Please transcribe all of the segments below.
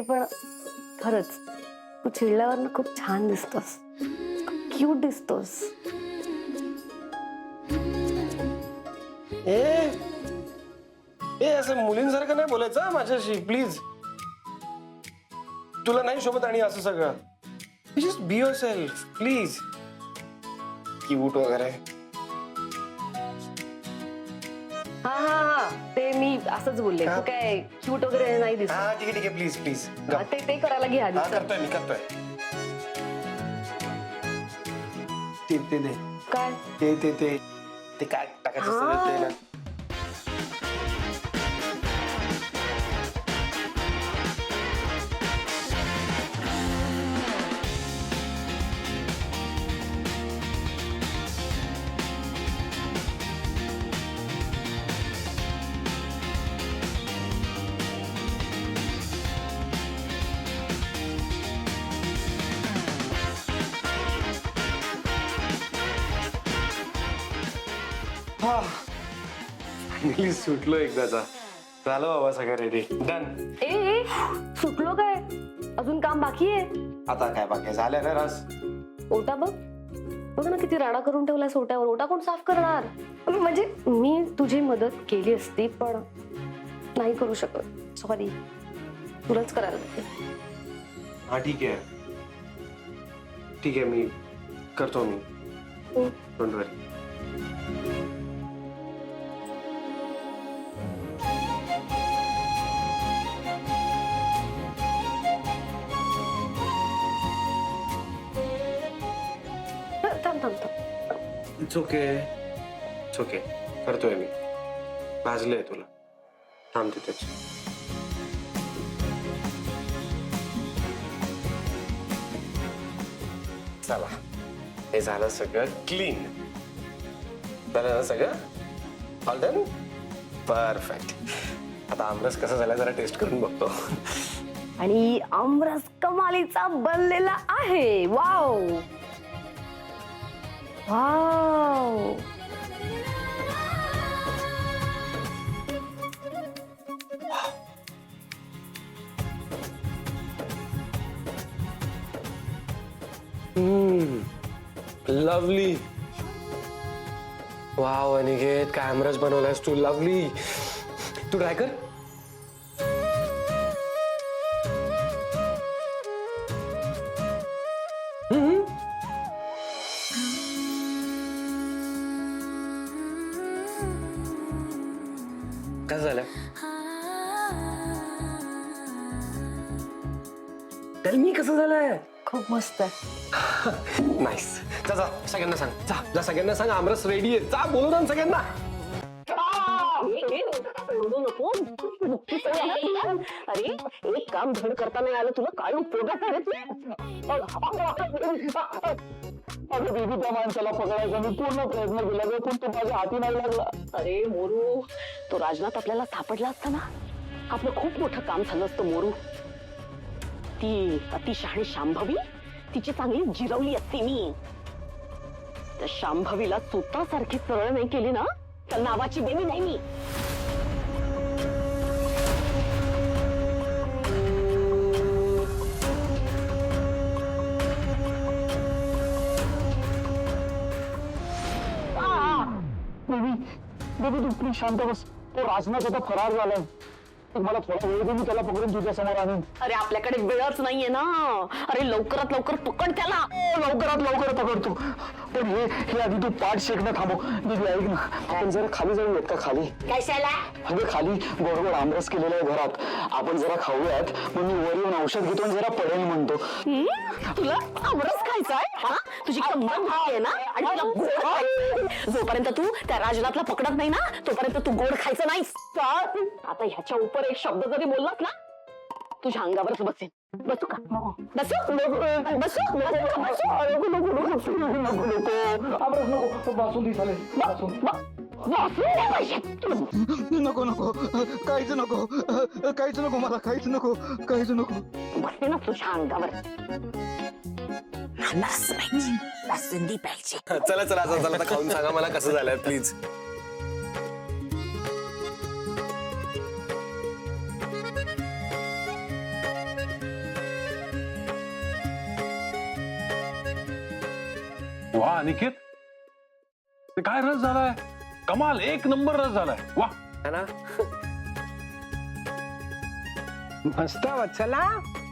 पण खरंच तू चिडल्यावर ना खूप छान दिसतोस, खूप क्यूट दिसतोस. असं मुलींसारखं नाही बोलायचं माझ्याशी प्लीज. तुला नाही शोभत आणि असं सगळं. Just be your self please. Cute वगैरे. हा हा हा ते मी असंच बोलले. तू काय क्यूट वगैरे नाही दिसत. हा ठीक आहे प्लीज प्लीज. ते करायला घे आधी. करतोय मी करतोय. ते दे. काय ते काय टाकायचं असतं ते ना. फायनली सुटलो एकदाचा. झालं बाबा सगळं रेडी. डन. ए सुटलो काय? अजून काम बाकी आहे. आता काय बाकी झालं ना रस. ओटा बघ ना किती राडा करून ठेवलाय ओट्यावर. ओटा कोण साफ करणार? म्हणजे मी तुझी मदत केली असती पण नाही करू शकत. सॉरी, तुलाच करायला लागते. हा ठीक आहे मी करतो मी. Don't worry. इट्स ओके करतोय मी. भाजलंय तुला. थांब तिथेच. चला हे झालं सगळं क्लीन. झालं ना सगळं. All done. परफेक्ट. आता आमरस कसा झाला जरा टेस्ट करून बघतो. आणि आमरस कमालीचा बनलेला आहे. Wow wow. Lovely. Wow Aniket काय आमरस बनवलायस तू. लवली. तू ट्राय कर. कसं झालं? टेल मी कसं झालंय. खूप मस्त आहे. नाईस. जा सगळ्यांना सांग. जा सगळ्यांना सांग आमरस रेडी आहे. जा बोलू ना सगळ्यांना. अरे एक काम धड करता नाही आलं तुला. काय उपयोगात अगं बेबी त्या माणसाला पकडायचा मी पूर्ण प्रयत्न केला ग पण तो माझ्या हाती नाही लागला. अरे मोरू, तो राजनाथ आपल्याला सापडला असता ना आपलं खूप मोठं काम झालं असतं. मोरू, ती अतिशहाणी शांभवी तिची चांगली जिरवली असती मी. त्या शांभवीला सुतासारखी सरळ नाही केली ना तर नावाची बेबी नाही मी. बेबी तू प्लीज शांत बस. तो राजनाथ आता फरार झालाय. मला थोडा वेळ दे मी त्याला पकडून तुझ्या समोर आणीन. अरे आपल्याकडे वेळच नाहीये ना. अरे लवकरात लवकर पकड त्याला. लवकरात लवकर पकडतो. पण हे आधी तू पाठ शेकणं थांबव. दिदी ऐक ना आपण जरा खाली जाऊयात का. खाली कशाला? अगं खाली गोड गोड आमरस केलेला आहे घरात. आपण जरा खाऊयात. मग मी वर येऊन औषध घेतो आणि जरा पडेल म्हणतो. तुला आमरस खायचाय? तुझी कंबर आहे ना आणि तुला गोड खायचं. जोपर्यंत तू त्या राजनाथला पकडत नाही ना तोपर्यंत तू गोड खायचं नाहीस. आता ह्याच्या उपर एक शब्द जरी बोललास ना तुझ्या अंगावरच बसेल. बसू का? बसू बसू आमरस नको. बासुंदी चालेल. नको नको काहीच नको. काहीच नको मला. काहीच नको. काहीच नको. बसते ना तुझ्या अंगावर. बासुंदी पाहिजे. चला आता खाऊन सांगा मला कसं झालंय प्लीज. वा अनिकेत, ते काय रस झालाय, कमाल, एक नंबर रस झालाय. वा है ना? मस्त वत्सला,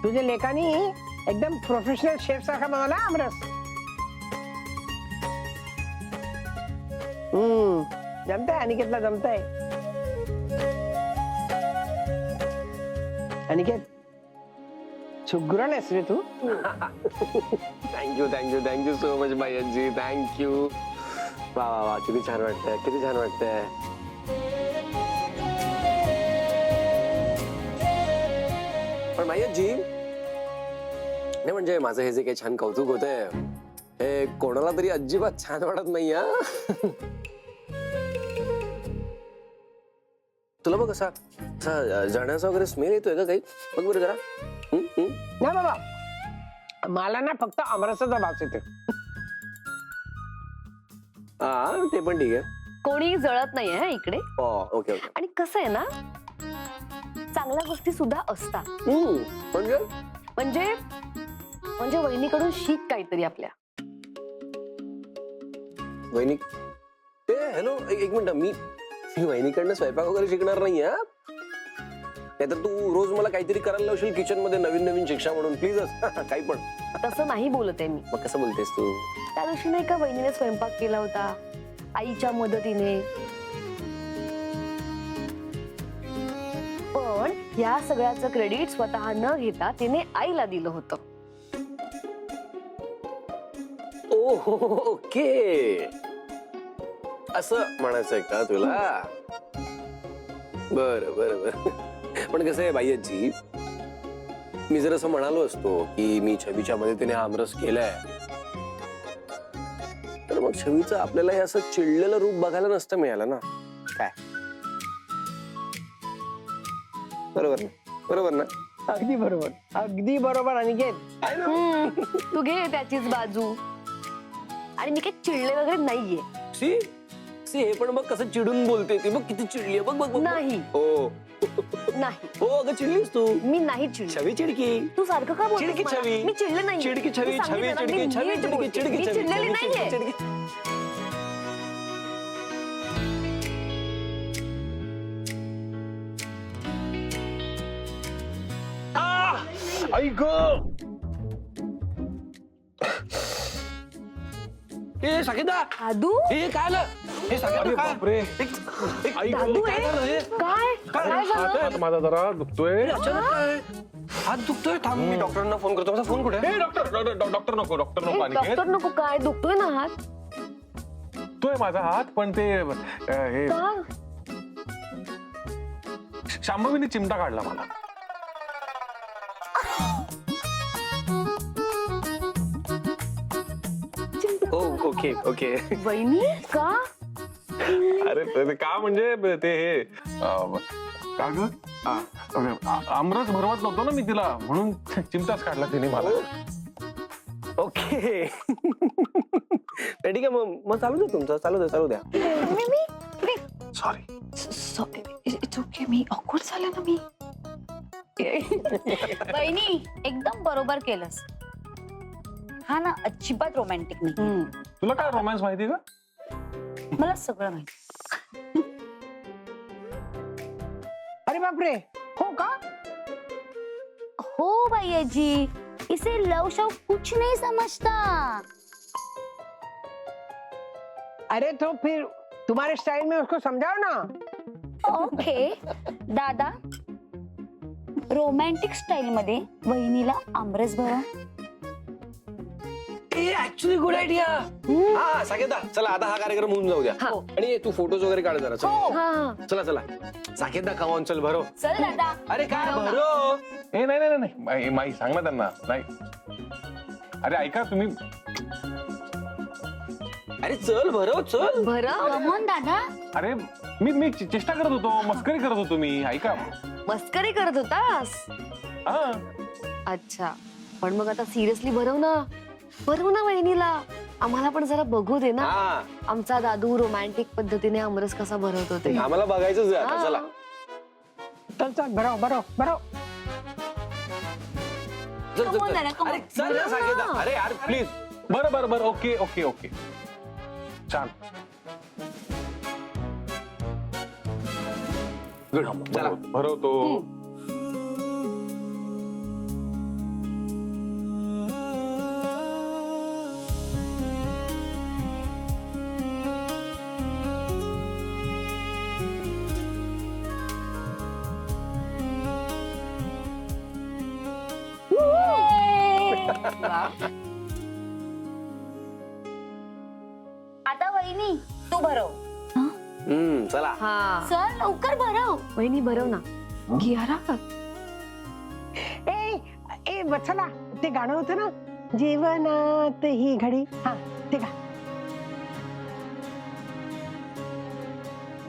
तुझ्या लेखानी एकदम प्रोफेशनल शेफ सारखा बनवला आमरस. जमतंय अनिकेतला, जमतंय. अनिकेत, सुग्रण आहेस रे तू. Thank you thank you thank you so much भैयाजी, थँक्यू. वा वा वा, किती छान वाटतंय, किती छान वाटतंय. पण भैयाजी, नाही म्हणजे माझं हे जे काही छान कौतुक होतंय हे कोणाला तरी अजिबात छान वाटत नाही. तुला बघ असा जळण्याचा वगैरे स्मेल येतोय का काही? बघ बरं जरा. ना बाबा, मला ना फक्त आमरसाचा वास येतो. हा ते पण ठीक आहे. कोणी जळत नाहीये इकडे. Okay okay. आणि कसं आहे ना, चांगल्या गोष्टी सुद्धा असतात. म्हणजे म्हणजे म्हणजे वहिनीकडून शिक काहीतरी आपल्या. वहिनी ते हॅलो, एक मिनिट, मी वहिनीकडनं स्वयंपाक वगैरे शिकणार नाही. नाहीतर तू रोज मला काहीतरी करायला लावशील किचन मध्ये, नवीन नवीन शिक्षा म्हणून. प्लीजच काही पण. तसं नाही बोलत आहे मी. मग कसं बोलतेस तू? त्या दिवशी नाही का वहिनीने स्वयंपाक केला होता आईच्या मदतीने. पण या सगळ्याचं क्रेडिट स्वतः न घेता तिने आईला दिलं होतं. ओके, असं म्हणायचंय का तुला? बर बर बर. पण कसं आहे बाईजी, मी जर असं म्हणालो असतो की मी छबीच्या मदतीने आमरस केलाय, तर मग छबीचं आपल्याला हे असं चिडलेलं रूप बघायला नसतं मिळालं ना. काय बरोबर ना? बरोबर ना? अगदी बरोबर, अगदी बरोबर अनिकेत. आहे ना? तू घे त्याचीच बाजू. आणि मी काही चिडले वगैरे नाहीये. सी सी, हे पण बघ कसं चिडून बोलते ती. बघ किती चिडली आहे. बघ बघ बघ. नाही. हो नाही, हो, अगं चिडलीस तू. मी नाही चिडले. छवी चिडकी. तू सारखं का बोलतोस चिडकी मला? छवी. मी चिडले नाही. चिडकी छवी, छवी चिडकी, छवी चिडकी, चिडकी मी छवी, चिडलेली छवी नाहीये. चिडकी. ऐक, ए साकेता, दादू, हे काय आलं? हे साकेता अरे काय? बापरे. एक- दादू काय झालं हे? काय काय झालं? हात माझा जरा दुखतोय. अचानक काय? हात दुखतोय. थांब, मी डॉक्टरांना फोन करतो. माझा फोन कुठे आहे? हे डॉक्टर नको, डॉक्टर नको अनिकेत. डॉक्टर नको. काय दुखतोय ना हात? दुखतोय माझा हात, पण ते हे का? शांभवीने चिमटा काढला मला. Okay okay. वहिनी का? अरे ते का म्हणजे ते हे का ग, आमरस भरवत नव्हतो ना मी तिला, म्हणून चिमटाच काढला तिने मला. ओके. ठीक आहे, मग चालू द्या तुमचं. चालू द्या. Sorry. It's okay. Me awkward झाले ना मी. वहिनी एकदम बरोबर केलंस. हा ना अजिबात रोमॅन्टिक नाही. तुला काय रोमॅन्स माहिती का? मला सगळं माहिती. अरे बापरे, हो का? हो भैया जी, इसे लव शव कुछ नहीं समझता. अरे तो फिर तुम्हारे स्टाइल में उसको समझाओ ना. ओके दादा, रोमॅन्टिक स्टाईल मध्ये वहिनीला आमरस भरा. Actually good idea. हा साकेता, चला आता हा कार्यक्रम होऊन जाऊ द्या. आणि तू फोटोज वगैरे काढ जरा. चला. साकेता, कमावून चल भरो. चल दादा. अरे काय भरो? ए नाही माई सांग ना त्यांना. नाही, अरे ऐका तुम्ही. अरे चल भरो, चल. कमॉन दादा. अरे मी चेष्टा करत होतो, मस्करी करत होतो मी. ऐका. मस्करी करत होतास? हा, अच्छा, पण मग आता सिरियसली भरव ना वहिनीला. आम्हाला पण जरा बघू दे ना. हा, आमचा दादू रोमॅन्टिक पद्धतीने आमरस कसा भरवतो ते. आम्हाला बघायचंच आहे आता. चला चल बरो. चल, Come on, चल. Nana, come अरे on. चल ना साकेता. अरे यार प्लीज. बरं बरं बरं, ओके ओके ओके, छान. गुड, चला. भरवतो. आता वहिनी तू भरव. चला. चल लवकर भरव. वहिनी भरव ना. ए ए वत्सला, ते गाणं होतं ना, जीवनात ही घडी, हा ते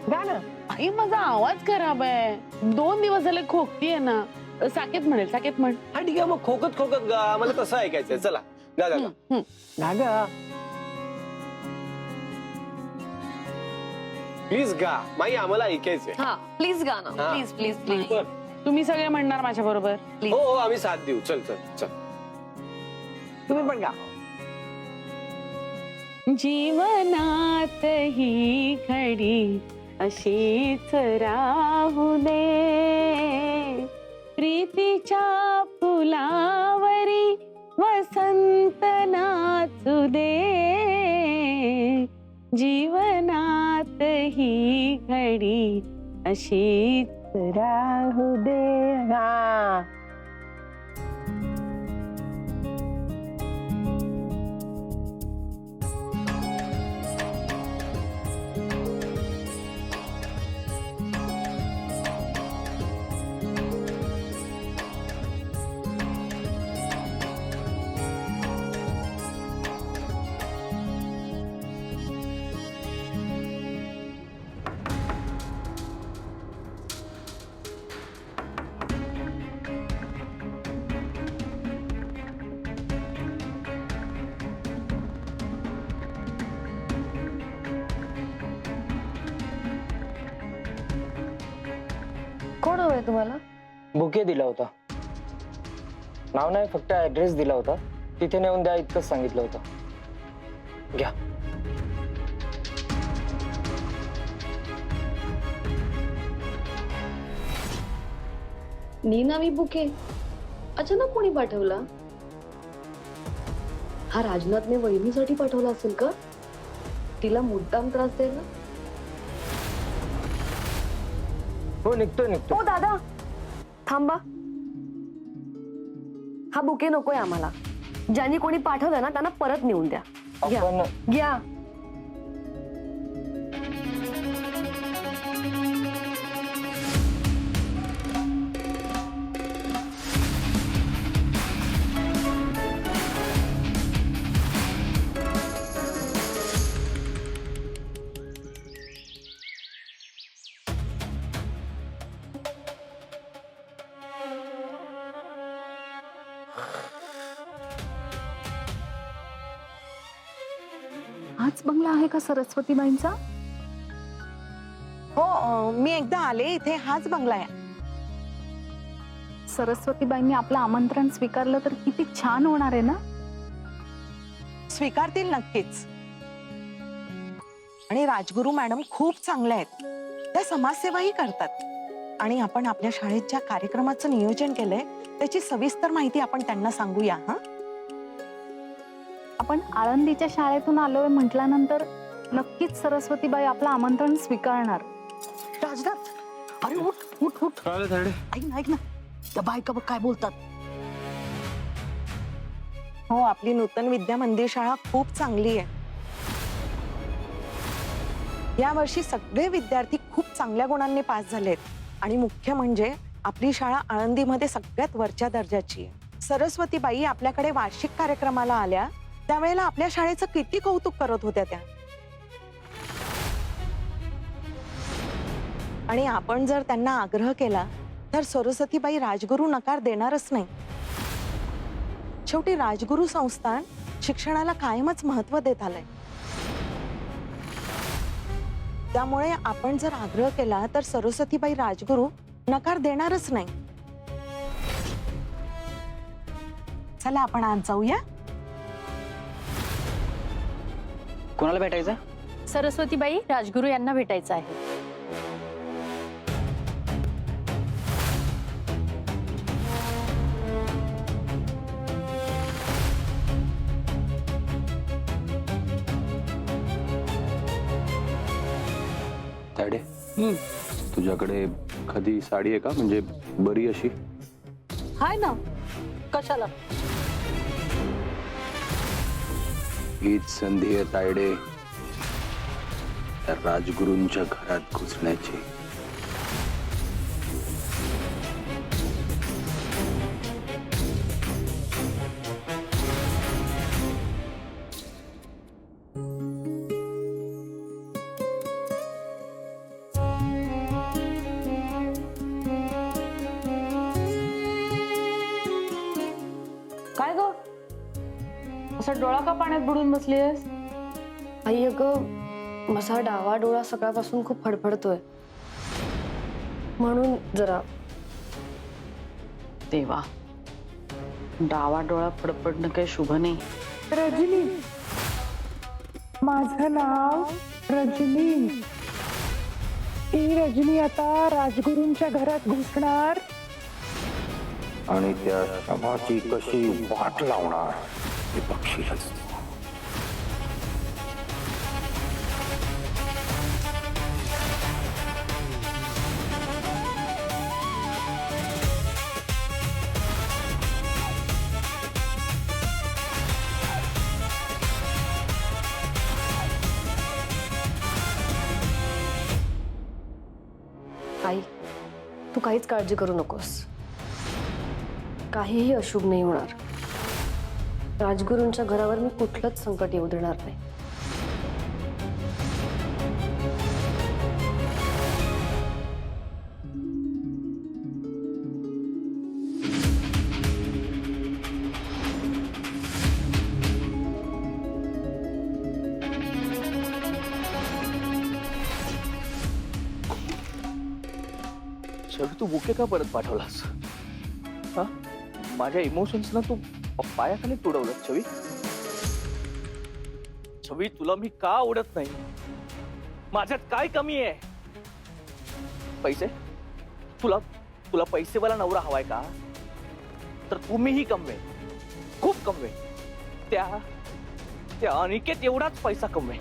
गाणं. आई माझा आवाज खराब आहे. 2 दिवस झाले खोकतीये ना. साकेत म्हणेल, साकेत म्हण. हा ठीक आहे, मग खोकत खोकत गा, मला तसं ऐकायचंय. चला गा गा गा. गा ग. प्लीज गा माई, आम्हाला ऐकायचंय. हा प्लीज गा ना. हा. Please please please. तुम्ही सगळे म्हणणार माझ्या बरोबर. हो हो, आम्ही साथ देऊ. चल चल चल. तुम्ही पण गा. जीवनात ही घडी अशीच राहू दे, प्रीतीच्या फुलावरी वसंत नाचू दे, जीवनात ही घडी अशीच राहू दे. हा कोण हवंय तुम्हाला? बुके दिला होता. नाव नाही, फक्त ऍड्रेस दिला होता. तिथे नेऊन द्या इतकंच सांगितलं होतं. घ्या. नीनावी बुके अचानक कोणी पाठवला? हा राजनाथने वहिनीसाठी पाठवला असेल का? तिला मुद्दाम त्रास द्यायला? हो, निघतो. ओ दादा थांबा. हा बुके नकोय आम्हाला. ज्यांनी कोणी पाठवलं ना त्यांना परत नेऊन द्या. घ्या आपण घ्या. हाच बंगला आहे का सरस्वतीबाईंचा? हो, मी एकदा आले इथे. हाच बंगला आहे. सरस्वतीबाईंनी आपलं आमंत्रण स्वीकारलं तर किती छान होणार आहे ना. स्वीकारतील नक्कीच. आणि राजगुरू मॅडम खूप चांगल्या आहेत. त्या समाजसेवाही करतात. आणि आपण आपल्या शाळेत ज्या कार्यक्रमाचं नियोजन केलंय त्याची सविस्तर माहिती आपण त्यांना सांगूया. हा, आपण आळंदीच्या शाळेतून आलोय म्हटल्यानंतर नक्कीच सरस्वतीबाई आपलं आमंत्रण स्वीकारणार. राजनाथ, अरे उठ उठ उठ. ऐक ना ऐक ना, त्या बायका बघ काय बोलतात. हो, आपली नूतन विद्या मंदिर शाळा खूप चांगली आहे. या वर्षी सगळे विद्यार्थी खूप चांगल्या गुणांनी पास झालेत. आणि मुख्य म्हणजे आपली शाळा आळंदीमध्ये सगळ्यात वरच्या दर्जाची आहे. सरस्वतीबाई आपल्याकडे वार्षिक कार्यक्रमाला आल्या त्यावेळेला आपल्या शाळेचं किती कौतुक करत होत्या त्या. आणि आपण जर त्यांना आग्रह केला तर सरस्वतीबाई राजगुरू नकार देणारच नाही. शेवटी राजगुरू संस्थान शिक्षणाला कायमच महत्त्व देत आलंय. त्यामुळे आपण जर आग्रह केला तर सरस्वतीबाई राजगुरू नकार देणारच नाही. चला आपण आज जाऊया. कोणाला भेटायचं? सरस्वतीबाई राजगुरू यांना भेटायचं आहे. तायडे तुझ्याकडे कधी साडी आहे का, म्हणजे बरी अशी? हाय ना, कशाला? हीच संधी आहे तायडे त्या राजगुरूंच्या घरात घुसण्याची. काय ग असा डोळा का पाण्यात बुडून बसलीस? आई अगं, माझा डावा डोळा सकाळपासून खूप फडफडतोय, म्हणून जरा. देवा, डावा डोळा फडफडणं काही शुभ नाही. रजनी, माझं नाव रजनी. ही रजनी आता राजगुरूंच्या घरात घुसणार आणि त्या शमाची कशी वाट लावणार हे बघशीलच. आई, तू काहीच काळजी करू नकोस. काहीही अशुभ नाही होणार. राजगुरूंच्या घरावर मी कुठलंच संकट येऊ देणार नाही. छवी, तू बुके का परत पाठवलास? हा, माझ्या इमोशन्स ना तू पायाखाली तुडवलं. छवी, छवी, तुला मी का आवडत नाही? माझ्यात काय कमी आहे? पैसे? तुला तुला पैसेवाला नवरा हवाय का? तर तुम्हीही कमवे, खूप कमवे. त्या अनिकेत एवढाच पैसा कमवे.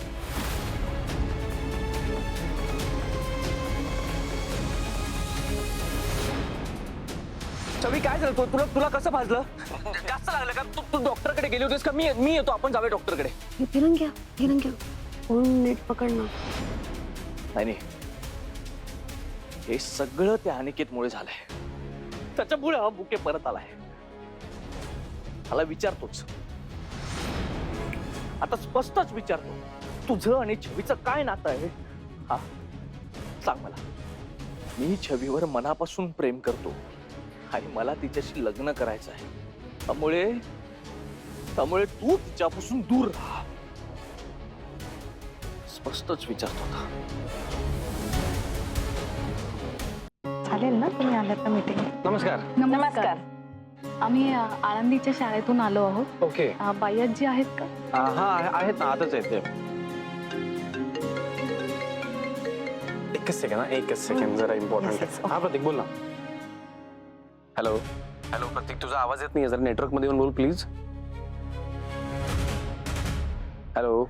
छवी, काय झालं? तुला कसं भाजलं? जास्त लागलं का? तू डॉक्टरकडे गेली होतीस का? मी येतो, आपण जाऊया डॉक्टरकडे. हिरंग्या, फोन नीट पकड ना. नाही, हे सगळं त्या अनिकेतमुळे झालंय. त्याच्यामुळे हा बुके परत आलाय. मला विचारतोच, आता स्पष्टच विचारतो, तुझं आणि छवीचं काय नातं आहे? हा, सांग मला. मी छवीवर मनापासून प्रेम करतो आणि मला तिच्याशी लग्न करायचं आहे. त्यामुळे तू तिच्यापासून दूर राहा. स्पष्टच विचारतो होता. चालेल ना, तुम्ही आलात ना मीटिंग? नमस्कार. नमस्कार. आम्ही आळंदीच्या शाळेतून आलो आहोत. ओके. बाय्याजी आहेत का? हा आहेत ना, आताच आहेत ते. एकच सेकंड जरा इम्पॉर्टंट आहे. हा प्रतीक, बोल ना. हॅलो हॅलो प्रतीक, तुझा आवाज येत नाही, जरा नेटवर्क मध्ये येऊन बोल प्लीज. हॅलो.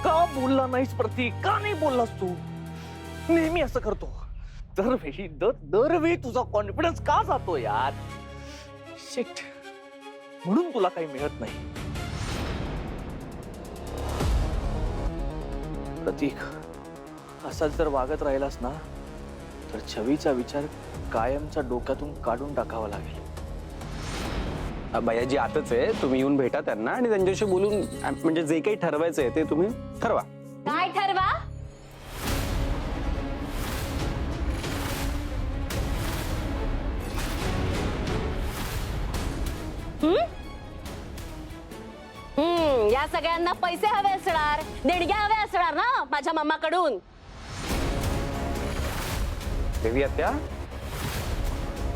का बोलला नाहीस प्रतीक? का नाही बोललास तू? नेहमी असं करतो. दरवेळी तुझा कॉन्फिडन्स का जातो यार? शिट, म्हणून तुला काही मिळत नाही. प्रतीक, असाच जर वागत राहिलास ना, तर छवीचा विचार कायमचा डोक्यातून काढून टाकावा लागेल. भैयाजी आताच आहे, तुम्ही येऊन भेटा त्यांना आणि त्यांच्याशी बोलून म्हणजे जे काही ठरवायचंय ते तुम्ही ठरवा. काय ठरवा? या सगळ्यांना पैसे हवे असणार, देणग्या हवे असणार ना माझ्या मामाकडून. देवी आत्या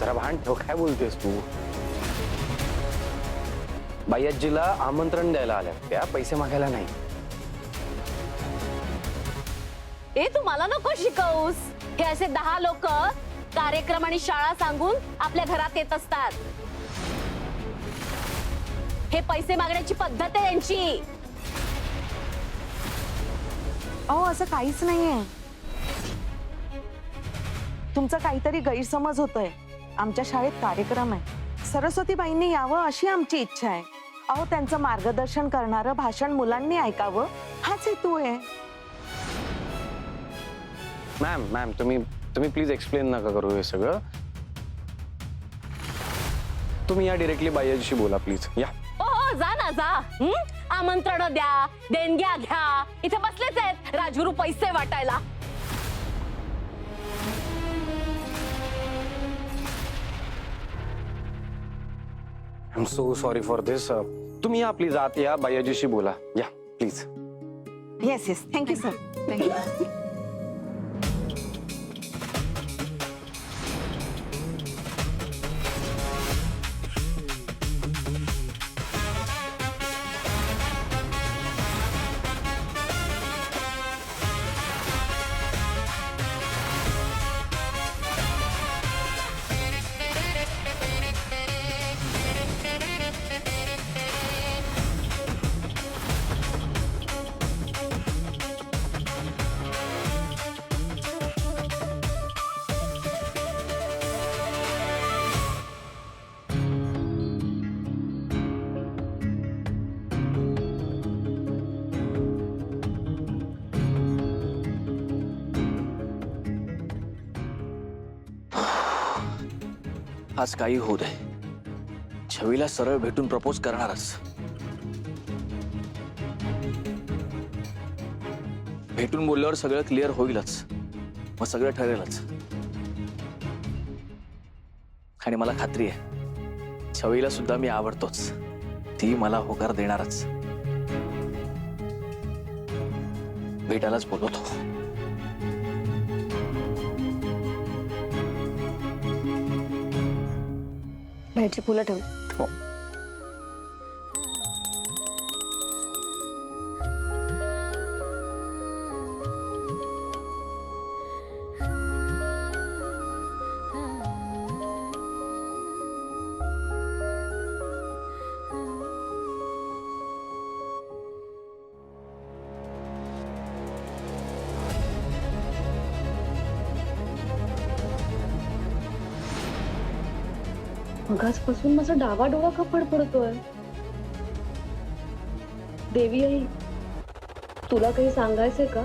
जरा भान ठेव, काय बोलतेस तू? बाई आजीला आमंत्रण द्यायला आल्या त्या, पैसे मागायला नाही. ए तू मला नको शिकवूस. हे असे 10 लोक कार्यक्रम आणि शाळा सांगून आपल्या घरात येत असतात. हे पैसे मागण्याची पद्धत आहे यांची. अहो असं काहीच नाहीये. तुमचा काहीतरी गैरसमज होतोय. आमच्या शाळेत कार्यक्रम आहे, सरस्वतीबाईंनी यावं अशी आमची इच्छा आहे. अहो त्यांचं मार्गदर्शन करणारं भाषण मुलांनी ऐकावं हाच हेतू आहे. मॅम तुम्ही प्लीज एक्सप्लेन नका करू हे सगळं. तुम्ही या डिरेक्टली बाई आजीशी बोला प्लीज. या. हो जा ना जा. आमंत्रण द्या, देणग्या घ्या. इथे बसलेच आहेत राजगुरू पैसे वाटायला. I am so sorry for this. तुम्ही या प्लीज, आत या, बाई आजीशी बोला. या please. Yes yes, thank you sir. आज काही होऊ दे, छवीला सरळ भेटून प्रपोज करणारच. भेटून बोलल्यावर सगळं क्लिअर होईलच, मग सगळं ठरेलच. आणि मला खात्री आहे छवीला सुद्धा मी आवडतोच. ती मला होकार देणारच. भेटायलाच बोलवतो. बाहेरची फुलं ठेव. हो. मगाचपासून माझा डावा डोळा का फडफडतोय? देवी आई, तुला काही सांगायचंय का?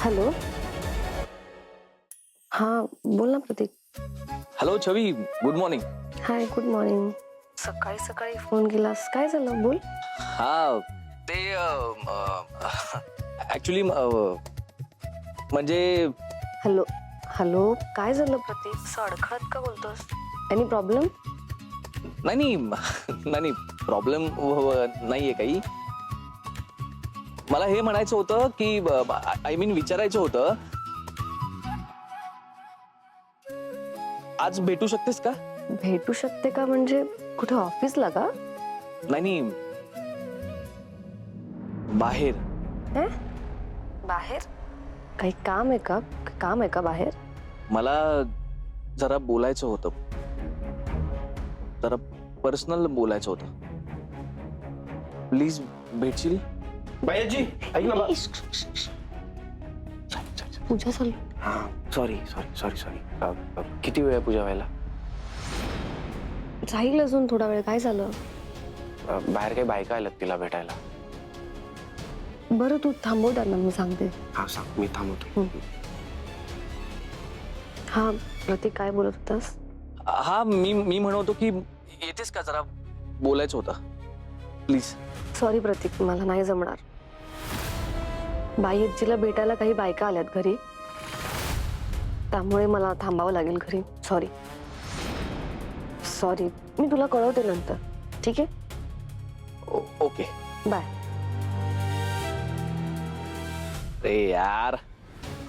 हॅलो. हा बोल ना प्रतीक. हॅलो छवी, गुड मॉर्निंग. हाय, गुड मॉर्निंग. सकाळी सकाळी फोन केलास, काय झालं बोल. हा ते ऍक्च्युली म्हणजे हॅलो हॅलो, काय झालं प्रतीक? असं अडखळत का बोलतोस? Any problem? नाही प्रॉब्लेम नाहीये काही. मला हे म्हणायचं होतं की आय मीन विचारायचं होतं, आज भेटू शकतेस का? भेटू शकते का म्हणजे कुठे ऑफिसला का? नाही बाहेर. बाहेर काही काम आहे का? काम आहे का बाहेर? मला जरा बोलायचं होतं, जरा पर्सनल बोलायचं होतं. प्लीज भेटशील? बाई ऐक ना. पूजा चालू. हा सॉरी. किती वेळ आहे पूजा व्हायला? जाईल अजून थोडा वेळ. काय झालं? बाहेर काही बायका आल्यात तिला भेटायला. बरं तू थांबव त्यांना, मी सांगते. हा सांग, मी थांबवतो. हा प्रतीक, काय बोलत होतास? हा मी म्हणतो की येतेस का, जरा बोलायचं होतं प्लीज. सॉरी प्रतीक, मला नाही जमणार. बाई आजीला भेटायला काही बायका आल्यात घरी, त्यामुळे मला थांबावं लागेल घरी. सॉरी, मी तुला कळवते नंतर. ठीक आहे? ओके. बाय. अरे यार,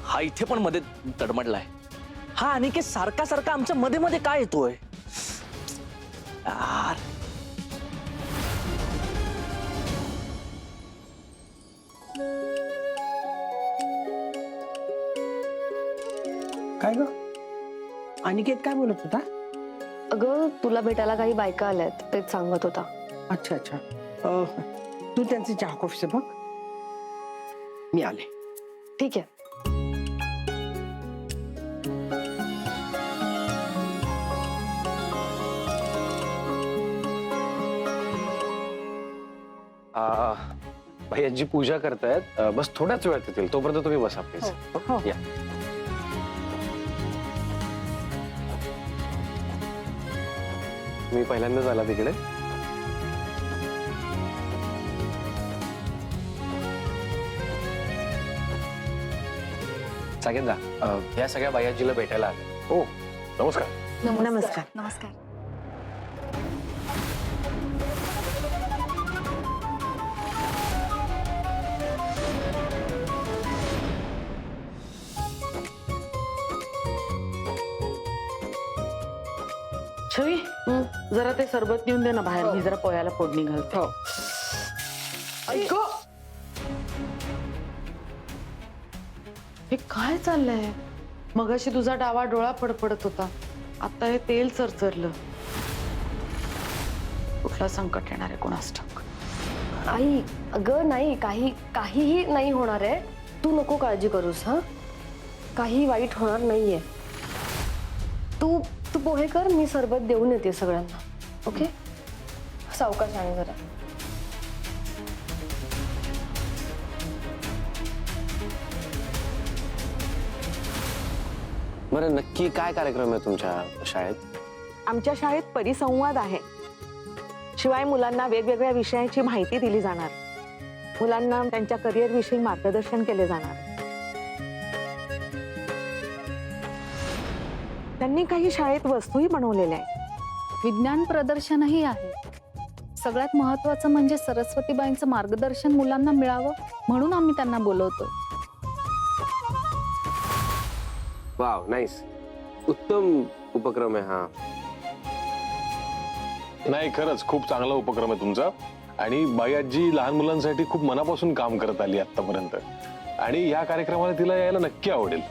हा इथे पण मध्ये तडमडलाय. हा अनिकेत सारखा सारखा आमच्या मध्ये मध्ये काय येतोय यार? काय ग अनिकेत काय बोलत होता? अगं तुला भेटायला काही बायका आल्यात तेच सांगत होता. अच्छा अच्छा. तू त्यांचे चहा कॉफीचे बघ, मी आले. ठीक आहे. भैयाजी पूजा करतायत, बस थोड्याच वेळात येतील, तोपर्यंत तुम्ही बसा प्लीज. हो. या. मी पहिल्यांदाच आला तिकडे. सांगेन ह्या सगळ्या भैयाजीला भेटायला आले. हो नमस्कार. नमस्कार. नमस्कार. छवी जरा ते सरबत नेऊन दे ना बाहेर. मी जरा पोह्याला फोडणी घालते. हो. ऐक हे काय चाललंय? मगाशी तुझा डावा डोळा फडफडत होता, आता हे तेल चरचरलं. कुठला संकट येणार आहे कोणास ठाऊक. आई अगं नाही, काहीही नाही होणार आहे. तू नको काळजी करूस. हा काही वाईट होणार नाहीये. तू तू पोहे कर, मी सरबत देऊन येते सगळ्यांना. ओके सावकाश आणि जरा. बरं नक्की काय कार्यक्रम आहे तुमच्या शाळेत? आमच्या शाळेत परिसंवाद आहे. शिवाय मुलांना वेगवेगळ्या विषयाची माहिती दिली जाणार. मुलांना त्यांच्या करिअर विषयी मार्गदर्शन केले जाणार. त्यांनी काही शाळेत वस्तूही बनवलेल्या आहेत. विज्ञान प्रदर्शनही आहे. सगळ्यात महत्वाचं म्हणजे सरस्वतीबाईंचं मार्गदर्शन मुलांना मिळावं म्हणून आम्ही त्यांना बोलवतो. Wow nice. उत्तम उपक्रम आहे हा. नाही खरंच खूप चांगला उपक्रम आहे तुमचा. आणि बाई आजी लहान मुलांसाठी खूप मनापासून काम करत आली आतापर्यंत, आणि या कार्यक्रमाला तिला यायला नक्की आवडेल.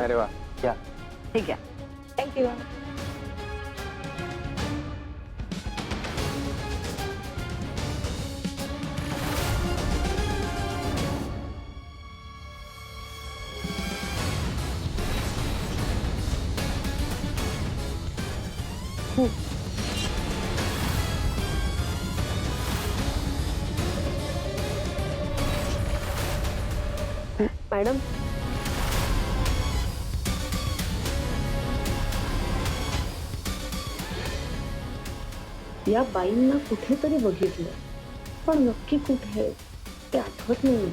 अरे वा, या. ठीक आहे. थँक्यू. मॅडम या बाईंना कुठेतरी बघितलं, पण नक्की कुठे ते आठवत नाही.